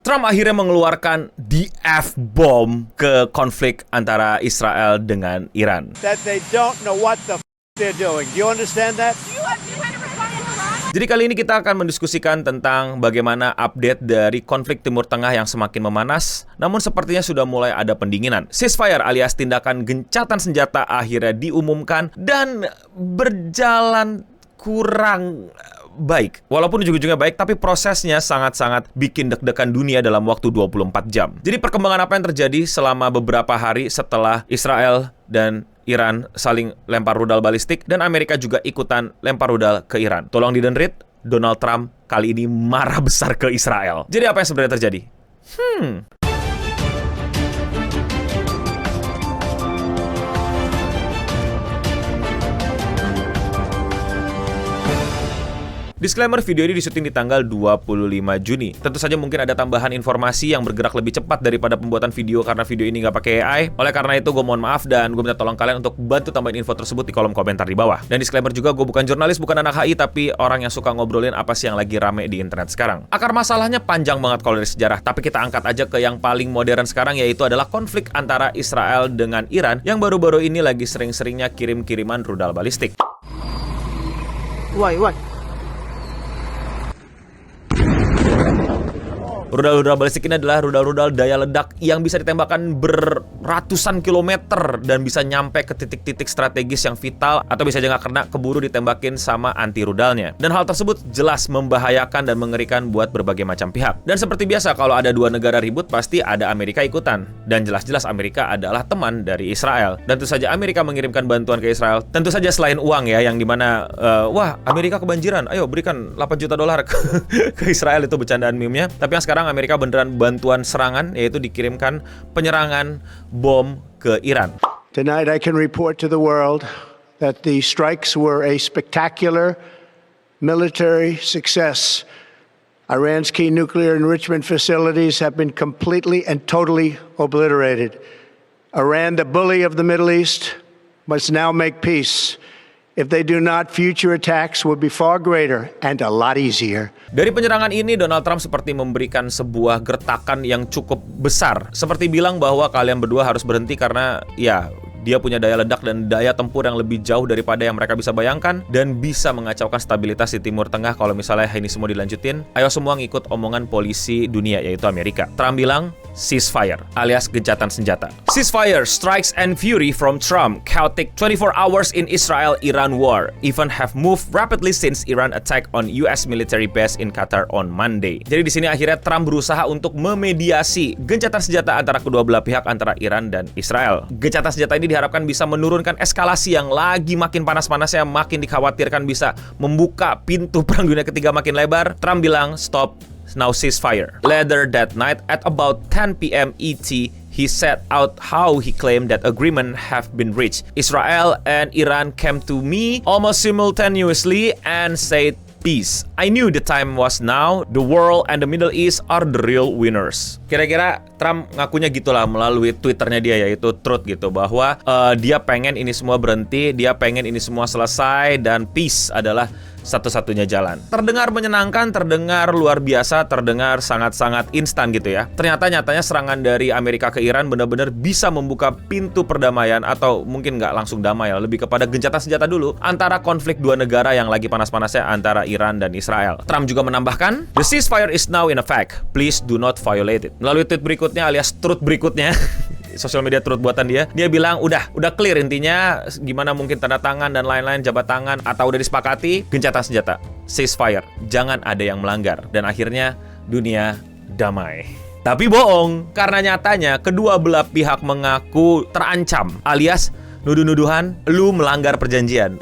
Trump akhirnya mengeluarkan the F-bomb ke konflik antara Israel dengan Iran. That they don't know what the they're doing. Do you understand that? Jadi kali ini kita akan mendiskusikan tentang bagaimana update dari konflik Timur Tengah yang semakin memanas, namun sepertinya sudah mulai ada pendinginan. Ceasefire alias tindakan gencatan senjata akhirnya diumumkan dan berjalan kurang baik. Walaupun ujung-ujungnya baik, tapi prosesnya sangat-sangat bikin deg-degan dunia dalam waktu 24 jam. Jadi perkembangan apa yang terjadi selama beberapa hari setelah Israel dan Iran saling lempar rudal balistik dan Amerika juga ikutan lempar rudal ke Iran. Tolong didenrit, Donald Trump kali ini marah besar ke Israel. Jadi apa yang sebenarnya terjadi? Disclaimer, video ini disyuting di tanggal 25 Juni. Tentu saja mungkin ada tambahan informasi yang bergerak lebih cepat daripada pembuatan video karena video ini nggak pakai AI. Oleh karena itu, gue mohon maaf dan gue minta tolong kalian untuk bantu tambahin info tersebut di kolom komentar di bawah. Dan disclaimer juga, gue bukan jurnalis, bukan anak HI, tapi orang yang suka ngobrolin apa sih yang lagi rame di internet sekarang. Akar masalahnya panjang banget kalau dari sejarah, tapi kita angkat aja ke yang paling modern sekarang, yaitu adalah konflik antara Israel dengan Iran yang baru-baru ini lagi sering-seringnya kirim-kiriman rudal balistik. Why? Rudal-rudal balistik ini adalah rudal-rudal daya ledak yang bisa ditembakkan beratusan kilometer dan bisa nyampe ke titik-titik strategis yang vital atau bisa aja nggak kena keburu ditembakin sama anti rudalnya. Dan hal tersebut jelas membahayakan dan mengerikan buat berbagai macam pihak. Dan seperti biasa kalau ada dua negara ribut pasti ada Amerika ikutan. Dan jelas-jelas Amerika adalah teman dari Israel. Dan tentu saja Amerika mengirimkan bantuan ke Israel. Tentu saja selain uang ya, yang dimana wah Amerika kebanjiran, ayo berikan $8 juta ke Israel, itu bercandaan meme-nya. Tapi yang sekarang Amerika beneran bantuan serangan, yaitu dikirimkan penyerangan bom ke Iran. Tonight I can report to the world that the strikes were a spectacular military success. Iran's key nuclear enrichment facilities have been completely and totally obliterated. Iran, the bully of the Middle East, must now make peace. If they do not, future attacks will be far greater and a lot easier. Dari penyerangan ini, Donald Trump seperti memberikan sebuah gertakan yang cukup besar. Seperti bilang bahwa kalian berdua harus berhenti karena ya dia punya daya ledak dan daya tempur yang lebih jauh daripada yang mereka bisa bayangkan dan bisa mengacaukan stabilitas di Timur Tengah kalau misalnya ini semua dilanjutin. Ayo semua ngikut omongan polisi dunia, yaitu Amerika. Trump bilang, ceasefire alias gencatan senjata. Ceasefire strikes and fury from Trump. Chaotic 24 hours in Israel-Iran war. Even have moved rapidly since Iran attack on US military base in Qatar on Monday. Jadi di sini akhirnya Trump berusaha untuk memediasi gencatan senjata antara kedua belah pihak antara Iran dan Israel. Gencatan senjata ini diharapkan bisa menurunkan eskalasi yang lagi makin panas-panasnya, makin dikhawatirkan bisa membuka pintu perang dunia ketiga makin lebar. Trump bilang stop, now ceasefire. Later that night at about 10 p.m. ET, he set out how he claimed that agreement have been reached. Israel and Iran came to me almost simultaneously and said peace. I knew the time was now. The world and the Middle East are the real winners. Kira-kira Trump ngakunya gitulah melalui Twitternya dia, yaitu Truth gitu, bahwa dia pengen ini semua berhenti, dia pengen ini semua selesai, dan peace adalah satu-satunya jalan. Terdengar menyenangkan, terdengar luar biasa, terdengar sangat-sangat instan gitu ya. Ternyata nyatanya serangan dari Amerika ke Iran benar-benar bisa membuka pintu perdamaian, atau mungkin nggak langsung damai ya, lebih kepada gencatan senjata dulu antara konflik dua negara yang lagi panas-panasnya antara Iran dan Israel. Trump juga menambahkan, the ceasefire is now in effect. Please do not violate it. Melalui tweet berikutnya alias Truth berikutnya sosial media Truth buatan dia bilang udah clear intinya, gimana mungkin tanda tangan dan lain-lain, jabat tangan atau udah disepakati, gencatan senjata, ceasefire, jangan ada yang melanggar, dan akhirnya dunia damai. Tapi bohong, karena nyatanya kedua belah pihak mengaku terancam, alias nuduh-nuduhan, lu melanggar perjanjian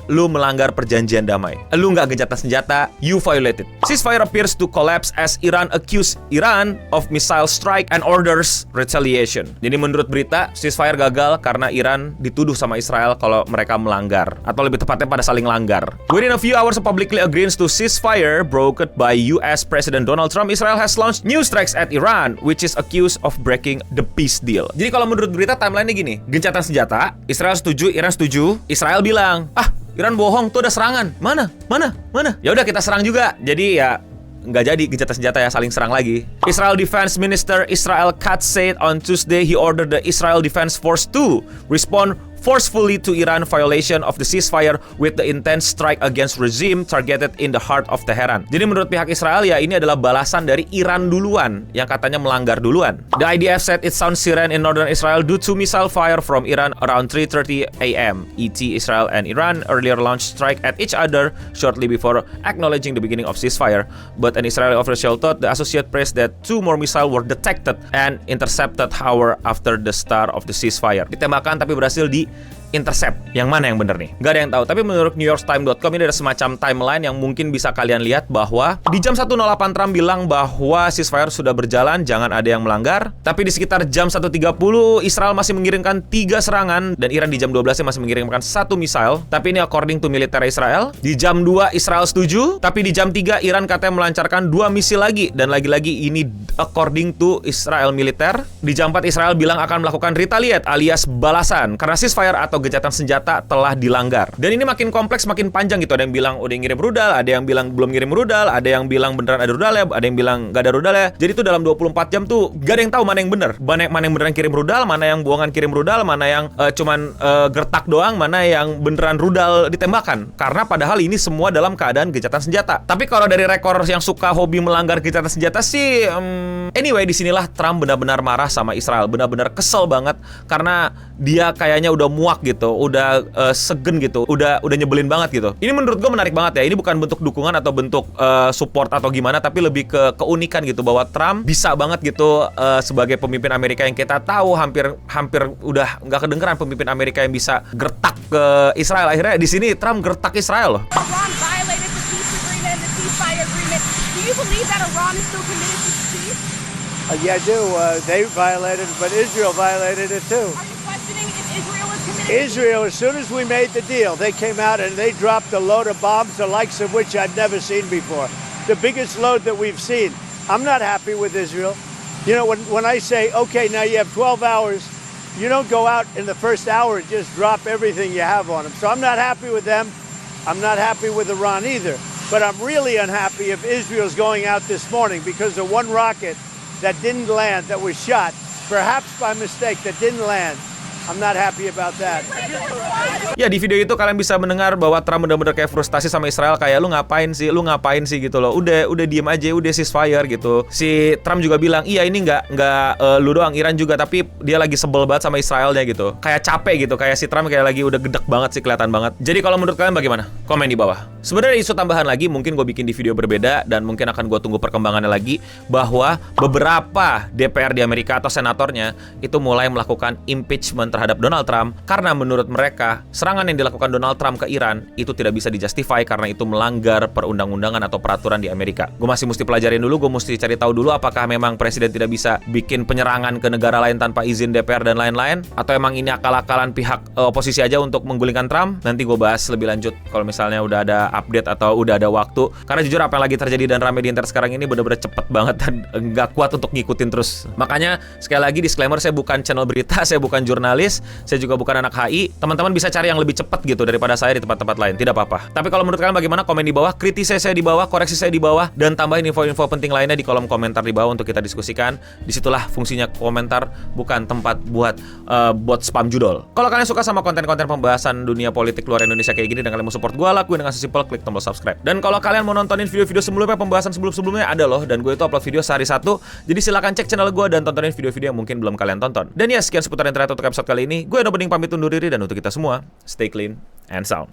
damai, lu nggak gencatan senjata, you violated. Ceasefire appears to collapse as Iran accused Iran of missile strike and orders retaliation. Jadi menurut berita, ceasefire gagal karena Iran dituduh sama Israel kalau mereka melanggar, atau lebih tepatnya pada saling langgar. Within a few hours of publicly agreeing to ceasefire brokered by US President Donald Trump, Israel has launched new strikes at Iran, which is accused of breaking the peace deal. Jadi kalau menurut berita timeline-nya gini, gencatan senjata, Israel setuju, Iran setuju. Israel bilang, Iran bohong, tuh ada serangan. Mana? Ya udah kita serang juga. Jadi ya nggak jadi gencatan senjata ya, saling serang lagi. Israel Defense Minister Israel Katz said on Tuesday he ordered the Israel Defense Force to respond forcefully to Iran violation of the ceasefire with the intense strike against regime targeted in the heart of Tehran. Jadi menurut pihak Israel ya ini adalah balasan dari Iran duluan yang katanya melanggar duluan. The IDF said it sounds siren in northern Israel due to missile fire from Iran around 3:30 a.m. ET. Israel and Iran earlier launched strike at each other shortly before acknowledging the beginning of ceasefire, but an Israeli official told the Associated Press that 2 more missiles were detected and intercepted hour after the start of the ceasefire. Ditembakkan tapi berhasil di intercept. Yang mana yang benar nih? Gak ada yang tahu. Tapi menurut NewYorkTimes.com ini ada semacam timeline yang mungkin bisa kalian lihat bahwa di jam 1.08 Trump bilang bahwa ceasefire sudah berjalan, jangan ada yang melanggar. Tapi di sekitar jam 1.30 Israel masih mengirimkan 3 serangan dan Iran di jam 12 masih mengirimkan 1 missile. Tapi ini according to militer Israel. Di jam 2 Israel setuju, tapi di jam 3 Iran katanya melancarkan 2 misil lagi, dan lagi-lagi ini according to Israel militer. Di jam 4 Israel bilang akan melakukan retaliate alias balasan karena ceasefire atau gencatan senjata telah dilanggar. Dan ini makin kompleks, makin panjang gitu. Ada yang bilang udah ngirim rudal, ada yang bilang belum ngirim rudal, ada yang bilang beneran ada rudal ya, ada yang bilang gak ada rudal ya. Jadi itu dalam 24 jam tuh gak ada yang tahu mana yang bener. Mana yang beneran kirim rudal, mana yang buangan kirim rudal, mana yang cuman gertak doang, mana yang beneran rudal ditembakkan. Karena padahal ini semua dalam keadaan gencatan senjata. Tapi kalau dari rekor yang suka hobi melanggar gencatan senjata sih, anyway, disinilah Trump benar-benar marah sama Israel, benar-benar kesel banget karena dia kayaknya udah muak gitu, udah segen gitu, udah nyebelin banget gitu. Ini menurut gue menarik banget ya. Ini bukan bentuk dukungan atau bentuk support atau gimana, tapi lebih ke keunikan gitu bahwa Trump bisa banget gitu sebagai pemimpin Amerika yang kita tahu hampir udah nggak kedengeran pemimpin Amerika yang bisa gertak ke Israel. Akhirnya di sini Trump gertak Israel loh. Iran violated the peace agreement and the ceasefire agreement. Do you believe that Iran is still committed to peace? Yeah, I do. They violated, but Israel violated it too. Are you questioning if Israel is committed? Israel, as soon as we made the deal, they came out and they dropped a load of bombs, the likes of which I'd never seen before. The biggest load that we've seen. I'm not happy with Israel. You know, when I say, okay, now you have 12 hours, you don't go out in the first hour and just drop everything you have on them. So I'm not happy with them. I'm not happy with Iran either. But I'm really unhappy if Israel's going out this morning because of one rocket that didn't land, that was shot, perhaps by mistake, that didn't land. I'm not happy about that. Ya, di video itu kalian bisa mendengar bahwa Trump benar-benar kayak frustasi sama Israel, kayak lu ngapain sih gitu loh. Udah diem aja, udah ceasefire gitu. Si Trump juga bilang, iya ini nggak lu doang, Iran juga, tapi dia lagi sebel banget sama Israelnya gitu. Kayak capek gitu, kayak si Trump kayak lagi udah gedek banget sih, kelihatan banget. Jadi kalau menurut kalian bagaimana? Komen di bawah. Sebenarnya isu tambahan lagi, mungkin gue bikin di video berbeda dan mungkin akan gue tunggu perkembangannya lagi, bahwa beberapa DPR di Amerika atau senatornya itu mulai melakukan impeachment terhadap Donald Trump karena menurut mereka serangan yang dilakukan Donald Trump ke Iran itu tidak bisa dijustify karena itu melanggar perundang-undangan atau peraturan di Amerika. Gue masih mesti pelajarin dulu, gue mesti cari tahu dulu apakah memang presiden tidak bisa bikin penyerangan ke negara lain tanpa izin DPR dan lain-lain, atau emang ini akal-akalan pihak oposisi aja untuk menggulingkan Trump. Nanti gue bahas lebih lanjut kalau misalnya udah ada update atau udah ada waktu, karena jujur apa yang lagi terjadi dan rame di internet sekarang ini bener-bener cepet banget dan nggak kuat untuk ngikutin terus. Makanya sekali lagi disclaimer, saya bukan channel berita, saya bukan jurnalis, saya juga bukan anak HI. Teman-teman bisa cari yang lebih cepat gitu daripada saya di tempat-tempat lain, tidak apa-apa. Tapi kalau menurut kalian bagaimana? Komen di bawah, kritis saya di bawah, koreksi saya di bawah, dan tambahin info-info penting lainnya di kolom komentar di bawah untuk kita diskusikan. Disitulah fungsinya komentar, bukan tempat buat bot spam judul. Kalau kalian suka sama konten-konten pembahasan dunia politik luar Indonesia kayak gini dan kalian mau support gue, lakuin dengan sesimpel klik tombol subscribe. Dan kalau kalian mau nontonin video-video sebelumnya, pembahasan sebelum-sebelumnya ada loh, dan gue itu upload video sehari satu. Jadi silakan cek channel gue dan tontonin video-video yang mungkin belum kalian tonton. Dan ya, sekian seputar internet untuk episode kali ini. Gue Eno Bening pamit undur diri, dan untuk kita semua, stay clean and sound.